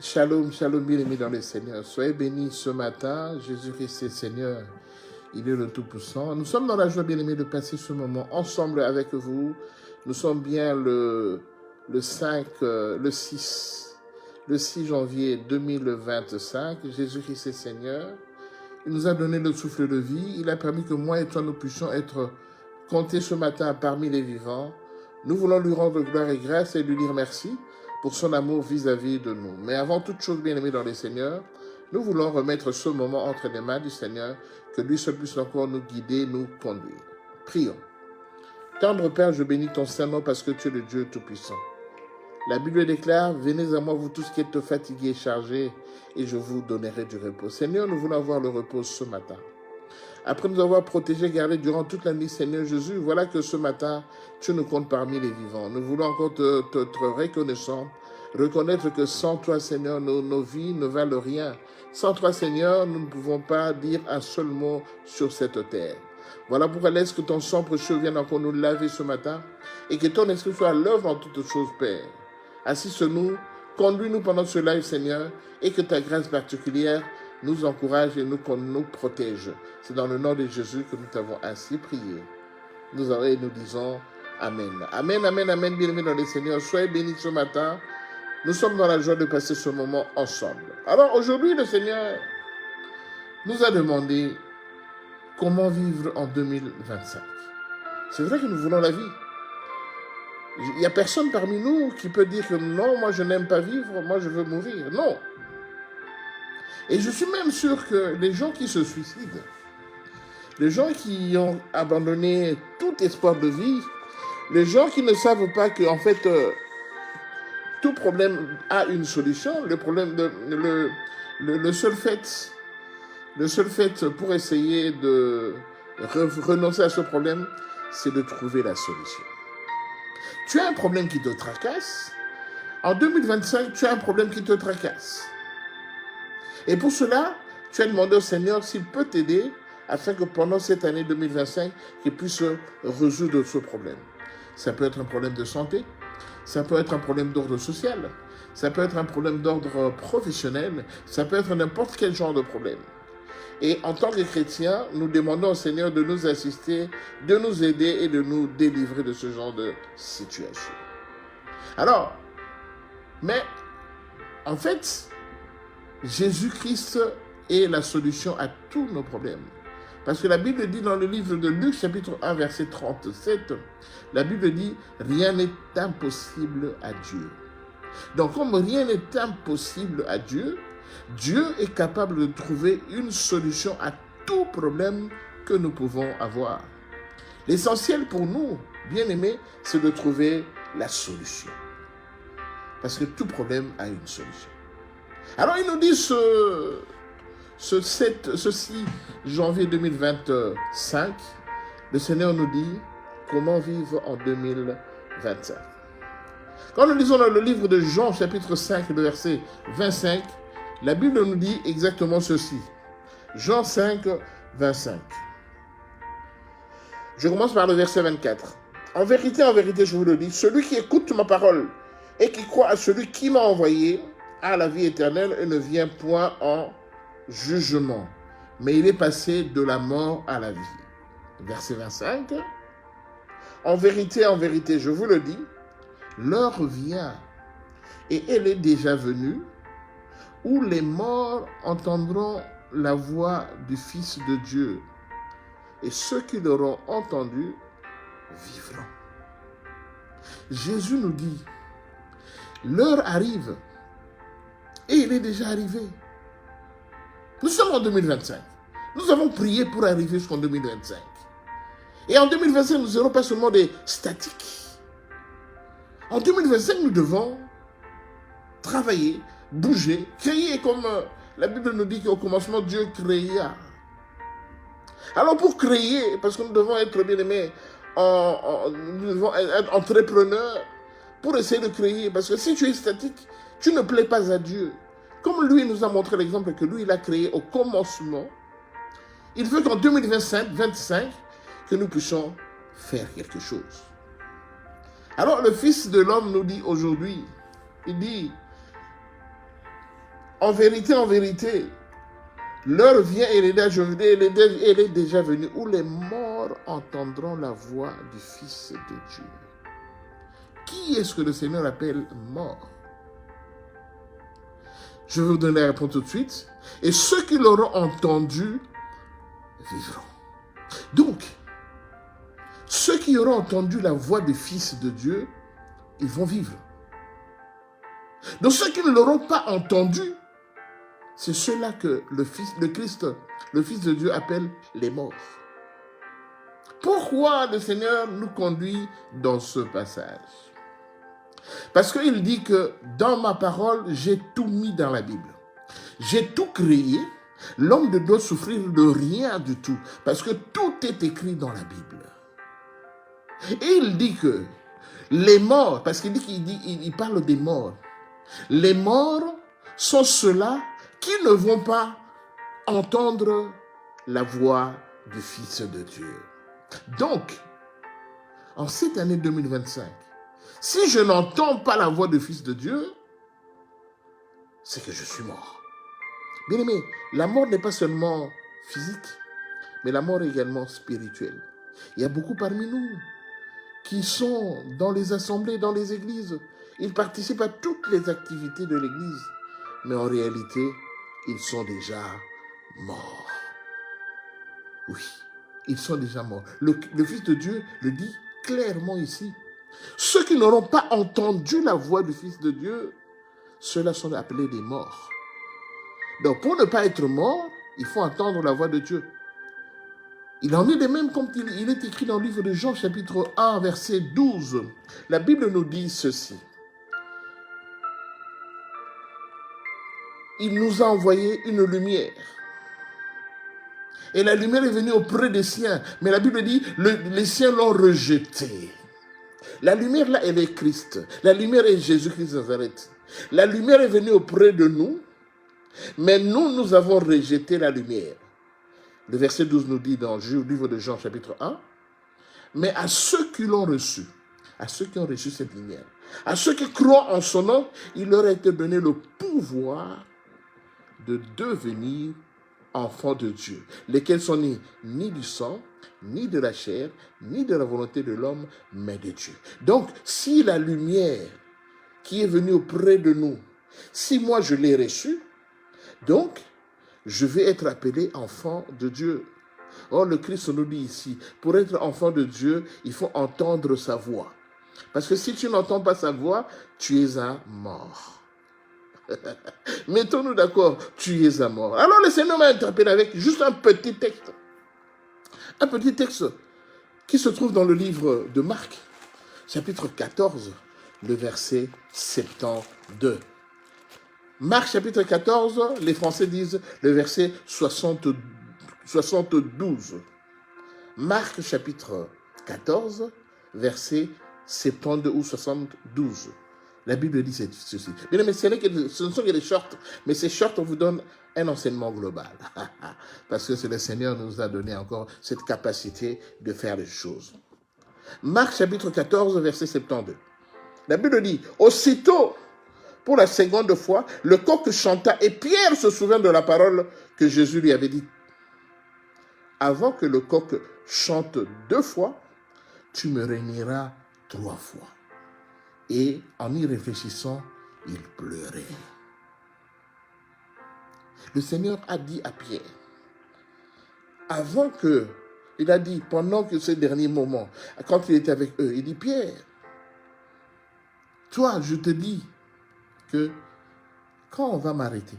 Shalom, shalom, bien-aimés dans le Seigneur. Soyez bénis ce matin. Jésus-Christ est Seigneur. Il est le Tout-Puissant. Nous sommes dans la joie, bien-aimés, de passer ce moment ensemble avec vous. Nous sommes bien le 6 janvier 2025. Jésus-Christ est Seigneur. Il nous a donné le souffle de vie. Il a permis que moi et toi, nous puissions être comptés ce matin parmi les vivants. Nous voulons lui rendre gloire et grâce et lui dire merci pour son amour vis-à-vis de nous. Mais avant toute chose, bien-aimés dans le Seigneur, nous voulons remettre ce moment entre les mains du Seigneur, que lui seul puisse encore nous guider, nous conduire. Prions. Tendre Père, je bénis ton Saint-Nom parce que tu es le Dieu Tout-Puissant. La Bible déclare, venez à moi vous tous qui êtes fatigués et chargés, et je vous donnerai du repos. Seigneur, nous voulons avoir le repos ce matin. Après nous avoir protégés, gardés durant toute la nuit, Seigneur Jésus, voilà que ce matin, tu nous comptes parmi les vivants. Nous voulons encore te reconnaissants, reconnaître que sans toi, Seigneur, nos vies ne valent rien. Sans toi, Seigneur, nous ne pouvons pas dire un seul mot sur cette terre. Voilà pourquoi laisse que ton sang précieux vienne encore nous laver ce matin et que ton esprit soit à l'œuvre en toutes choses, Père. Assiste-nous, conduis-nous pendant ce live, Seigneur, et que ta grâce particulière nous encourage et nous protège. C'est dans le nom de Jésus que nous t'avons ainsi prié. Nous disons Amen. Amen, amen, amen, bien-aimés dans le Seigneur. Soyez bénis ce matin. Nous sommes dans la joie de passer ce moment ensemble. Alors aujourd'hui, le Seigneur nous a demandé comment vivre en 2025. C'est vrai que nous voulons la vie. Il n'y a personne parmi nous qui peut dire que non, moi je n'aime pas vivre, moi je veux mourir. Non. Et je suis même sûr que les gens qui se suicident, les gens qui ont abandonné tout espoir de vie, les gens qui ne savent pas que en fait tout problème a une solution, le seul fait pour essayer de renoncer à ce problème, c'est de trouver la solution. Tu as un problème qui te tracasse. En 2025, tu as un problème qui te tracasse. Et pour cela, tu as demandé au Seigneur s'il peut t'aider afin que pendant cette année 2025, qu'il puisse résoudre ce problème. Ça peut être un problème de santé, ça peut être un problème d'ordre social, ça peut être un problème d'ordre professionnel, ça peut être n'importe quel genre de problème. Et en tant que chrétiens, nous demandons au Seigneur de nous assister, de nous aider et de nous délivrer de ce genre de situation. Alors, mais en fait, Jésus-Christ est la solution à tous nos problèmes. Parce que la Bible dit dans le livre de Luc, chapitre 1, verset 37, la Bible dit « Rien n'est impossible à Dieu ». Donc, comme rien n'est impossible à Dieu, Dieu est capable de trouver une solution à tout problème que nous pouvons avoir. L'essentiel pour nous, bien-aimés, c'est de trouver la solution. Parce que tout problème a une solution. Alors, il nous dit ce 6 janvier 2025, le Seigneur nous dit comment vivre en 2025. Quand nous lisons dans le livre de Jean, chapitre 5, le verset 25, la Bible nous dit exactement ceci. Jean 5, 25. Je commence par le verset 24. En vérité, je vous le dis, celui qui écoute ma parole et qui croit à celui qui m'a envoyé a la vie éternelle et ne vient point en jugement, mais il est passé de la mort à la vie. Verset 25. En vérité, je vous le dis, l'heure vient, et elle est déjà venue, où les morts entendront la voix du Fils de Dieu, et ceux qui l'auront entendu vivront. Jésus nous dit, l'heure arrive, et elle est déjà arrivée. Nous sommes en 2025. Nous avons prié pour arriver jusqu'en 2025. Et en 2025, nous n'aurons pas seulement des statiques. En 2025, nous devons travailler, bouger, créer comme la Bible nous dit qu'au commencement, Dieu créa. Alors pour créer, parce que nous devons être bien-aimés, nous devons être entrepreneurs pour essayer de créer. Parce que si tu es statique, tu ne plais pas à Dieu. Comme lui nous a montré l'exemple que lui, il a créé au commencement, il veut qu'en 2025, que nous puissions faire quelque chose. Alors le Fils de l'homme nous dit aujourd'hui, il dit, en vérité, l'heure vient et elle est déjà venue où les morts entendront la voix du Fils de Dieu. Qui est-ce que le Seigneur appelle mort? Je vais vous donner la réponse tout de suite. Et ceux qui l'auront entendu vivront. Donc, ceux qui auront entendu la voix du Fils de Dieu, ils vont vivre. Donc ceux qui ne l'auront pas entendu, c'est ceux-là que le Christ, le Fils de Dieu appelle les morts. Pourquoi le Seigneur nous conduit dans ce passage? Parce qu'il dit que dans ma parole, j'ai tout mis dans la Bible. J'ai tout créé. L'homme ne doit souffrir de rien du tout. Parce que tout est écrit dans la Bible. Et il dit que les morts, parce qu'il parle des morts. Les morts sont ceux-là qui ne vont pas entendre la voix du Fils de Dieu. Donc, en cette année 2025, si je n'entends pas la voix du Fils de Dieu, c'est que je suis mort. Bien aimé, la mort n'est pas seulement physique, mais la mort est également spirituelle. Il y a beaucoup parmi nous qui sont dans les assemblées, dans les églises. Ils participent à toutes les activités de l'église, mais en réalité, ils sont déjà morts. Oui, ils sont déjà morts. Le Fils de Dieu le dit clairement ici. Ceux qui n'auront pas entendu la voix du Fils de Dieu, ceux-là sont appelés des morts. Donc, pour ne pas être mort, il faut entendre la voix de Dieu. Il en est de même comme il est écrit dans le livre de Jean, chapitre 1, verset 12. La Bible nous dit ceci. Il nous a envoyé une lumière. Et la lumière est venue auprès des siens. Mais la Bible dit, les siens l'ont rejetée. La lumière là, elle est Christ. La lumière est Jésus-Christ de Nazareth. La lumière est venue auprès de nous, mais nous avons rejeté la lumière. Le verset 12 nous dit dans le livre de Jean, chapitre 1, mais à ceux qui l'ont reçu, à ceux qui ont reçu cette lumière, à ceux qui croient en son nom, il leur a été donné le pouvoir de devenir enfants de Dieu, lesquels sont nés ni du sang, ni de la chair, ni de la volonté de l'homme, mais de Dieu. Donc, si la lumière qui est venue auprès de nous, si moi je l'ai reçue, donc, je vais être appelé enfant de Dieu. Or, le Christ nous dit ici, pour être enfant de Dieu, il faut entendre sa voix. Parce que si tu n'entends pas sa voix, tu es un mort. Mettons-nous d'accord, tu es un mort. Alors, le Seigneur m'a interpellé avec juste un petit texte. Un petit texte qui se trouve dans le livre de Marc, chapitre 14, le verset 72. Marc chapitre 14, les Français disent le verset 72. Marc chapitre 14, verset 72 ou 72. La Bible dit ceci. Bien, mais ce ne sont que des shorts, mais ces shorts, on vous donne un enseignement global. Parce que c'est le Seigneur qui nous a donné encore cette capacité de faire les choses. Marc chapitre 14, verset 72. La Bible dit, aussitôt, pour la seconde fois, le coq chanta et Pierre se souvint de la parole que Jésus lui avait dite. Avant que le coq chante 2 fois, tu me réuniras 3 fois. Et en y réfléchissant, il pleurait. Le Seigneur a dit à Pierre, il a dit, pendant que ces derniers moments, quand il était avec eux, il dit, Pierre, toi, je te dis, que quand on va m'arrêter,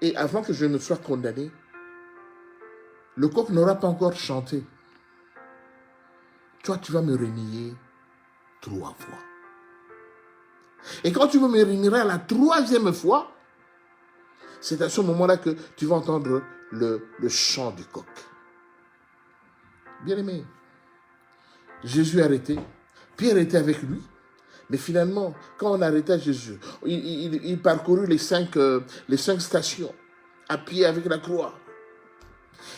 et avant que je ne sois condamné, le coq n'aura pas encore chanté. Toi, tu vas me renier 3 fois. Et quand tu me réuniras la 3e fois, c'est à ce moment-là que tu vas entendre le chant du coq. Bien aimé, Jésus est arrêté, Pierre était avec lui. Mais finalement, quand on arrêta Jésus, il parcourut les 5 stations à pied avec la croix.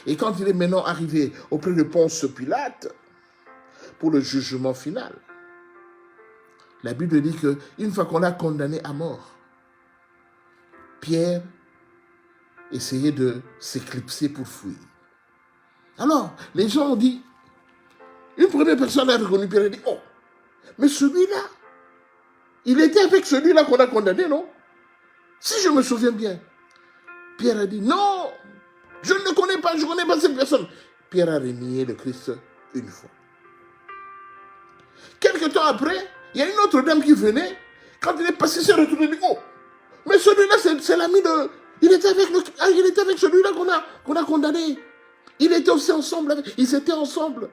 Et quand il est maintenant arrivé auprès de Ponce Pilate pour le jugement final, la Bible dit qu'une fois qu'on l'a condamné à mort, Pierre essayait de s'éclipser pour fuir. Alors, les gens ont dit, une première personne a reconnu Pierre et dit, oh, mais celui-là, il était avec celui-là qu'on a condamné, non? Si je me souviens bien. Pierre a dit, non, je ne le connais pas, je ne connais pas cette personne. Pierre a renié le Christ une fois. Quelque temps après, il y a une autre dame qui venait, quand il est passé, s'est retourné, il dit, oh, mais celui-là, c'est l'ami de... Il était avec celui-là qu'on a condamné. Il était aussi ensemble, ils étaient ensemble.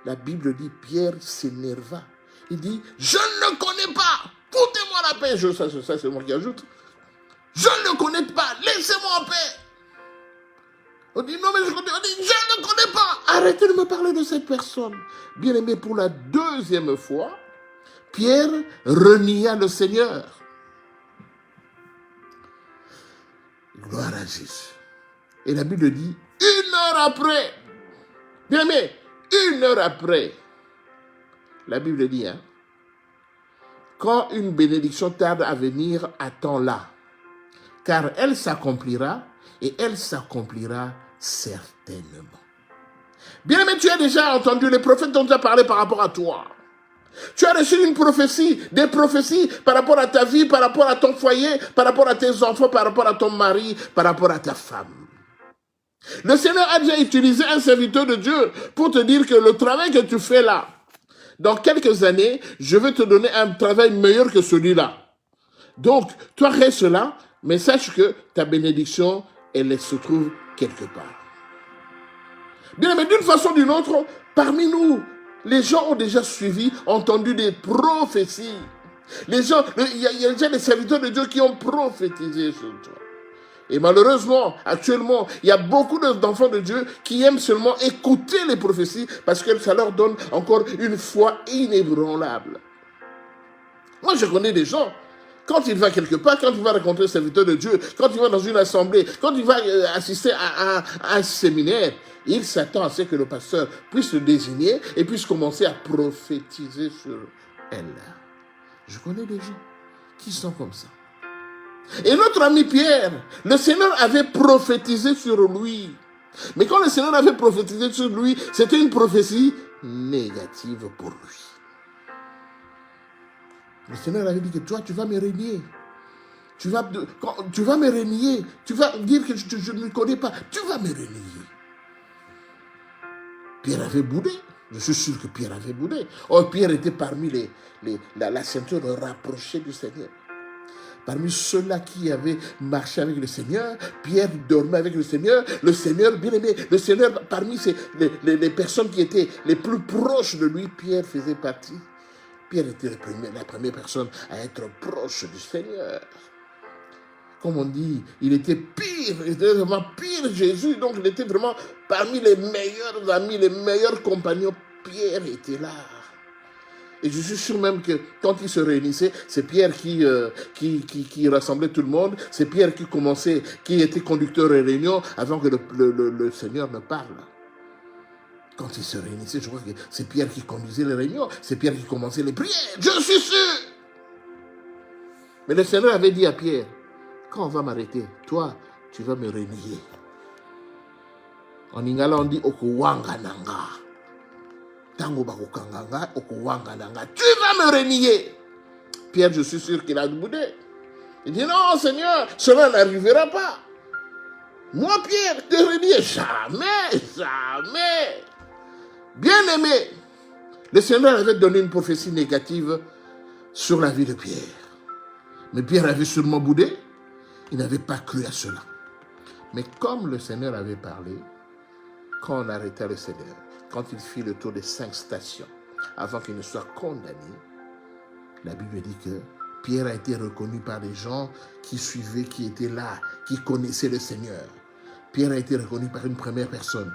La Bible dit, Pierre s'énerva. Il dit, je ne le connais pas, foutez-moi la paix. Ça c'est moi qui ajoute. Je ne le connais pas, laissez-moi en paix. On dit, non mais je ne le connais pas. Arrêtez de me parler de cette personne. Bien aimé, pour la deuxième fois, Pierre renia le Seigneur. Gloire à Jésus. Et la Bible dit, 1 heure après, bien aimé, 1 heure après, la Bible dit, hein, quand une bénédiction tarde à venir, attends-la, car elle s'accomplira et elle s'accomplira certainement. Bien aimé, tu as déjà entendu les prophètes dont tu as parlé par rapport à toi. Tu as reçu une prophétie, des prophéties par rapport à ta vie, par rapport à ton foyer, par rapport à tes enfants, par rapport à ton mari, par rapport à ta femme. Le Seigneur a déjà utilisé un serviteur de Dieu pour te dire que le travail que tu fais là, dans quelques années, je vais te donner un travail meilleur que celui-là. Donc, toi reste là, mais sache que ta bénédiction, elle se trouve quelque part. Bien, mais d'une façon ou d'une autre, parmi nous, les gens ont déjà suivi, entendu des prophéties. Les gens, il y a déjà des serviteurs de Dieu qui ont prophétisé sur toi. Et malheureusement, actuellement, il y a beaucoup d'enfants de Dieu qui aiment seulement écouter les prophéties parce que ça leur donne encore une foi inébranlable. Moi, je connais des gens, quand il va quelque part, quand il va rencontrer un serviteur de Dieu, quand il va dans une assemblée, quand il va assister à un séminaire, il s'attend à ce que le pasteur puisse le désigner et puisse commencer à prophétiser sur elle. Je connais des gens qui sont comme ça. Et notre ami Pierre, le Seigneur avait prophétisé sur lui. Mais quand le Seigneur avait prophétisé sur lui, c'était une prophétie négative pour lui. Le Seigneur avait dit que toi, tu vas me régner. Tu vas me régner. Tu vas dire que je ne connais pas. Tu vas me régner. Pierre avait boudé. Je suis sûr que Pierre avait boudé. Or, Pierre était parmi la ceinture rapprochée du Seigneur. Parmi ceux-là qui avaient marché avec le Seigneur, Pierre dormait avec le Seigneur, bien aimé, le Seigneur, parmi les personnes qui étaient les plus proches de lui, Pierre faisait partie. Pierre était la première personne à être proche du Seigneur. Comme on dit, il était vraiment pire Jésus, donc il était vraiment parmi les meilleurs amis, les meilleurs compagnons. Pierre était là. Et je suis sûr même que quand ils se réunissaient, c'est Pierre qui rassemblait tout le monde, c'est Pierre qui était conducteur de réunion avant que le Seigneur ne parle. Quand ils se réunissaient, je crois que c'est Pierre qui conduisait les réunions, c'est Pierre qui commençait les prières, je suis sûr. Mais le Seigneur avait dit à Pierre, quand on va m'arrêter, toi, tu vas me renier. En ingala, on dit, okuwanga nanga. Tango bakukanganga, okuwanga nanga. Tu vas me renier. Pierre, je suis sûr qu'il a boudé. Il dit, non, Seigneur, cela n'arrivera pas. Moi, Pierre, te renier, jamais, jamais. Bien aimé, le Seigneur avait donné une prophétie négative sur la vie de Pierre. Mais Pierre avait sûrement boudé. Il n'avait pas cru à cela. Mais comme le Seigneur avait parlé, quand on arrêta le Seigneur, quand il fit le tour des 5 stations, avant qu'il ne soit condamné, la Bible dit que Pierre a été reconnu par les gens qui suivaient, qui étaient là, qui connaissaient le Seigneur. Pierre a été reconnu par une première personne.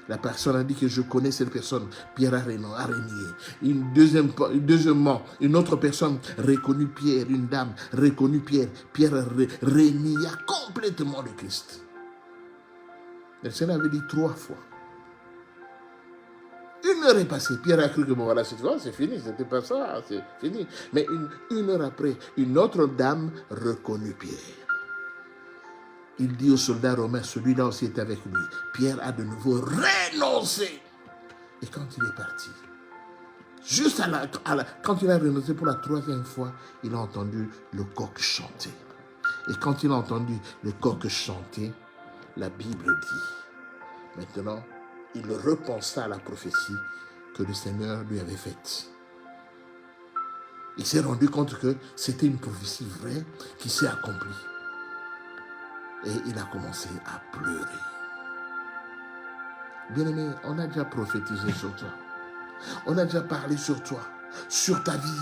La personne a dit que je connais cette personne. Pierre a renié. Deuxièmement, une autre personne reconnut Pierre, une dame reconnut Pierre. Pierre renia complètement le Christ. Le Seigneur avait dit 3 fois. 1 heure est passée. Pierre a cru que bon voilà, c'est fini, c'était pas ça, c'est fini. Mais une heure après, une autre dame reconnut Pierre. il dit aux soldats romains, celui-là aussi est avec lui. Pierre a de nouveau renoncé. Et quand il est parti, juste quand il a renoncé pour la 3e fois, il a entendu le coq chanter. Et quand il a entendu le coq chanter, la Bible dit, maintenant, il repensa à la prophétie que le Seigneur lui avait faite. Il s'est rendu compte que c'était une prophétie vraie qui s'est accomplie. Et il a commencé à pleurer. Bien-aimé, on a déjà prophétisé sur toi. On a déjà parlé sur toi, sur ta vie.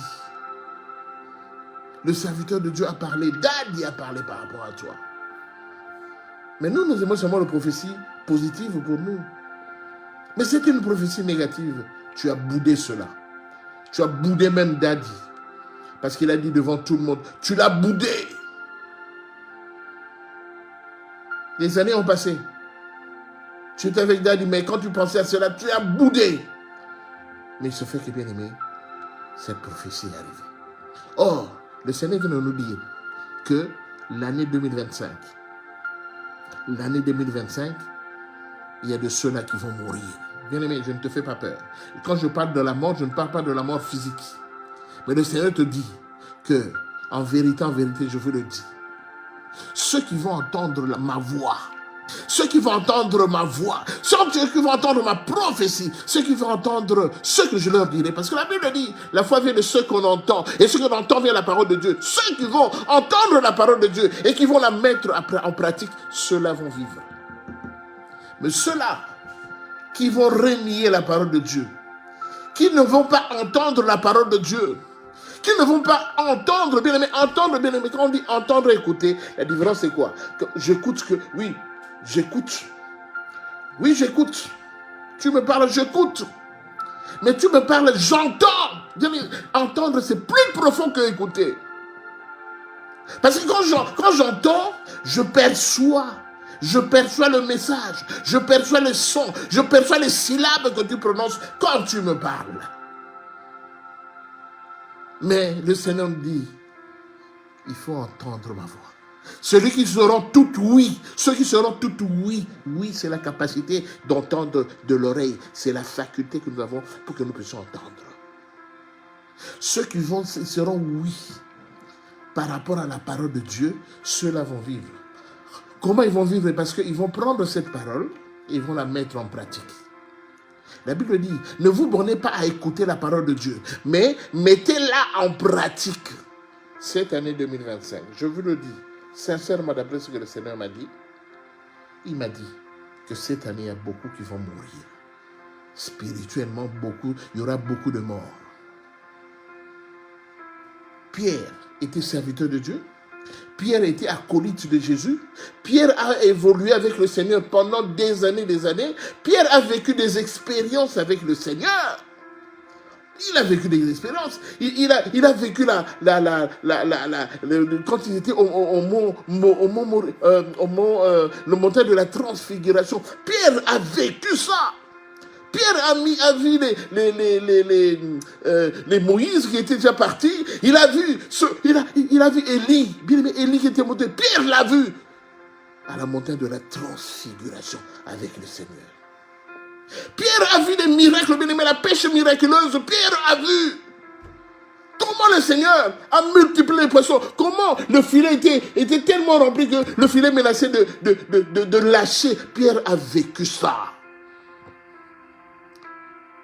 Le serviteur de Dieu a parlé, Daddy a parlé par rapport à toi. Mais nous aimons seulement les prophéties positives pour nous. Mais c'est une prophétie négative. Tu as boudé cela. Tu as boudé même Daddy. Parce qu'il a dit devant tout le monde, tu l'as boudé. Les années ont passé. Tu étais avec Daddy, mais quand tu pensais à cela, tu as boudé. Mais il se fait que, bien aimé, cette prophétie est arrivée. Or, le Seigneur vient de nous dire que l'année 2025, il y a de ceux-là qui vont mourir. Bien aimé, je ne te fais pas peur. Quand je parle de la mort, je ne parle pas de la mort physique. Mais le Seigneur te dit que, en vérité, je vous le dis, ceux qui vont entendre ma voix, ceux qui vont entendre ma voix, ceux qui vont entendre ma prophétie, ceux qui vont entendre ce que je leur dirai. Parce que la Bible dit, la foi vient de ceux qu'on entend, et ce qu'on entend vient de la parole de Dieu. Ceux qui vont entendre la parole de Dieu et qui vont la mettre en pratique, ceux-là vont vivre. Mais ceux-là qui vont renier la parole de Dieu, qui ne vont pas entendre la parole de Dieu, qui ne vont pas entendre, bien aimé, quand on dit entendre, écouter, la différence c'est quoi? J'écoute j'écoute. Oui, j'écoute. Tu me parles, j'écoute. Mais tu me parles, j'entends. Entendre, c'est plus profond que écouter. Parce que quand j'entends, je perçois le message, je perçois le son, je perçois les syllabes que tu prononces quand tu me parles. Mais le Seigneur me dit, il faut entendre ma voix. Ceux qui seront tout oui, oui, c'est la capacité d'entendre de l'oreille, c'est la faculté que nous avons pour que nous puissions entendre. Ceux qui seront oui par rapport à la parole de Dieu, ceux-là vont vivre. Comment ils vont vivre? Parce qu'ils vont prendre cette parole et ils vont la mettre en pratique. La Bible dit, ne vous bornez pas à écouter la parole de Dieu, mais mettez-la en pratique. Cette année 2025, je vous le dis, sincèrement, d'après ce que le Seigneur m'a dit, il m'a dit que cette année, il y a beaucoup qui vont mourir. Spirituellement, il y aura beaucoup de morts. Pierre était serviteur de Dieu. Pierre était acolyte de Jésus. Pierre a évolué avec le Seigneur pendant des années. Pierre a vécu des expériences avec le Seigneur. Il a vécu des expériences. Il a vécu quand ils étaient le montagne de la transfiguration. Pierre a vécu ça. Pierre a vu les Moïse qui étaient déjà partis. Il a vu Élie, bien aimé Élie qui était monté. Pierre l'a vu à la montagne de la transfiguration avec le Seigneur. Pierre a vu des miracles, bien aimé, la pêche miraculeuse. Pierre a vu comment le Seigneur a multiplié les poissons. Comment le filet était tellement rempli que le filet menaçait de lâcher. Pierre a vécu ça.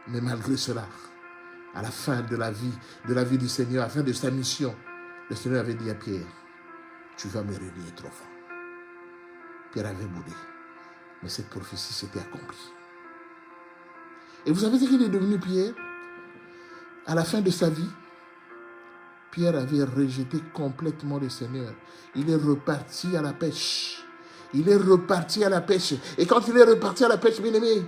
Mais malgré cela, à la fin de la vie du Seigneur, à la fin de sa mission, le Seigneur avait dit à Pierre, tu vas me renier 3 fois. Pierre avait boudé. Mais cette prophétie s'était accomplie. Et vous savez ce qu'il est devenu Pierre? À la fin de sa vie, Pierre avait rejeté complètement le Seigneur. Il est reparti à la pêche. Et quand il est reparti à la pêche, bien aimé,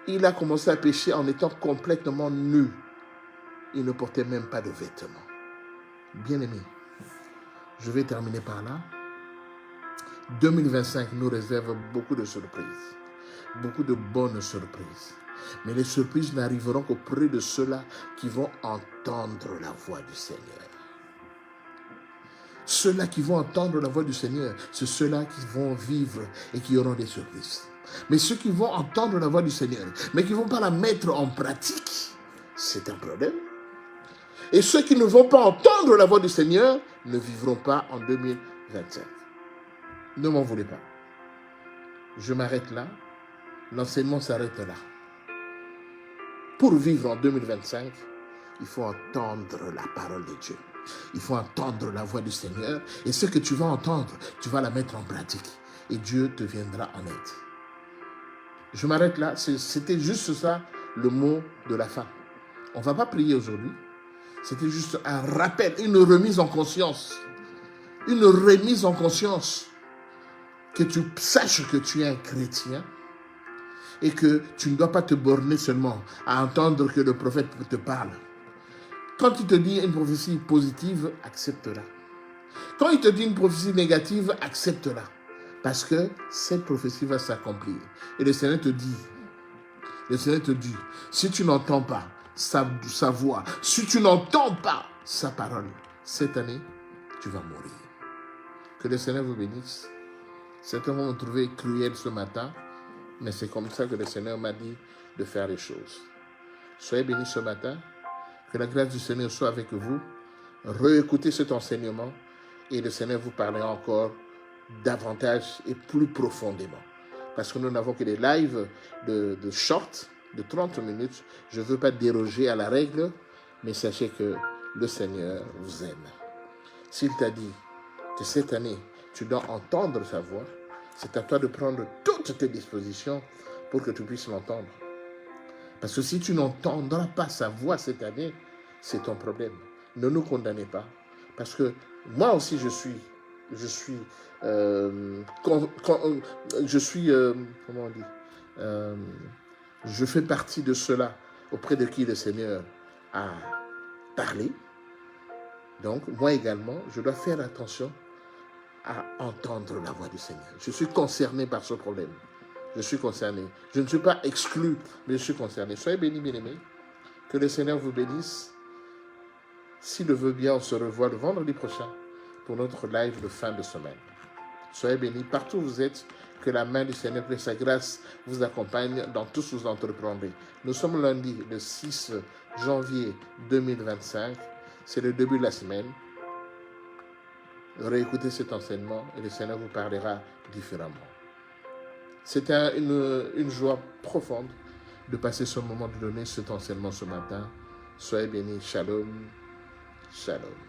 il a commencé à pêcher en étant complètement nu. Il ne portait même pas de vêtements. Bien aimé, je vais terminer par là. 2025 nous réserve beaucoup de surprises. Beaucoup de bonnes surprises. Mais les surprises n'arriveront qu'auprès de ceux-là qui vont entendre la voix du Seigneur. Ceux-là qui vont entendre la voix du Seigneur, c'est ceux-là qui vont vivre et qui auront des surprises. Mais ceux qui vont entendre la voix du Seigneur, mais qui ne vont pas la mettre en pratique, c'est un problème. Et ceux qui ne vont pas entendre la voix du Seigneur ne vivront pas en 2025. Ne m'en voulez pas. Je m'arrête là. L'enseignement s'arrête là. Pour vivre en 2025, il faut entendre la parole de Dieu. Il faut entendre la voix du Seigneur. Et ce que tu vas entendre, tu vas la mettre en pratique. Et Dieu te viendra en aide. Je m'arrête là. C'était juste ça, le mot de la fin. On ne va pas prier aujourd'hui. C'était juste un rappel, une remise en conscience. Une remise en conscience. Que tu saches que tu es un chrétien. Et que tu ne dois pas te borner seulement à entendre que le prophète te parle. Quand il te dit une prophétie positive, accepte-la. Quand il te dit une prophétie négative, accepte-la. Parce que cette prophétie va s'accomplir. Et le Seigneur te dit, si tu n'entends pas sa voix, si tu n'entends pas sa parole, cette année, tu vas mourir. Que le Seigneur vous bénisse. Certains vont me trouver cruel ce matin, mais c'est comme ça que le Seigneur m'a dit de faire les choses. Soyez bénis ce matin. Que la grâce du Seigneur soit avec vous. Réécoutez cet enseignement et le Seigneur vous parlera encore davantage et plus profondément. Parce que nous n'avons que des lives de short, de 30 minutes. Je ne veux pas déroger à la règle, mais sachez que le Seigneur vous aime. S'il t'a dit que cette année, tu dois entendre sa voix, c'est à toi de prendre toutes tes dispositions pour que tu puisses l'entendre. Parce que si tu n'entendras pas sa voix cette année, c'est ton problème. Ne nous condamnez pas. Parce que moi aussi, je fais partie de ceux-là auprès de qui le Seigneur a parlé. Donc, moi également, je dois faire attention à entendre la voix du Seigneur. Je suis concerné par ce problème. Je suis concerné. Je ne suis pas exclu, mais je suis concerné. Soyez bénis, bien-aimés. Que le Seigneur vous bénisse. S'il le veut bien, on se revoit le vendredi prochain pour notre live de fin de semaine. Soyez bénis partout où vous êtes. Que la main du Seigneur et sa grâce vous accompagne dans tout ce que vous entreprendrez. Nous sommes lundi, le 6 janvier 2025. C'est le début de la semaine. Réécoutez cet enseignement et le Seigneur vous parlera différemment. C'était une joie profonde de passer ce moment de donner cet enseignement ce matin. Soyez bénis. Shalom. Shalom.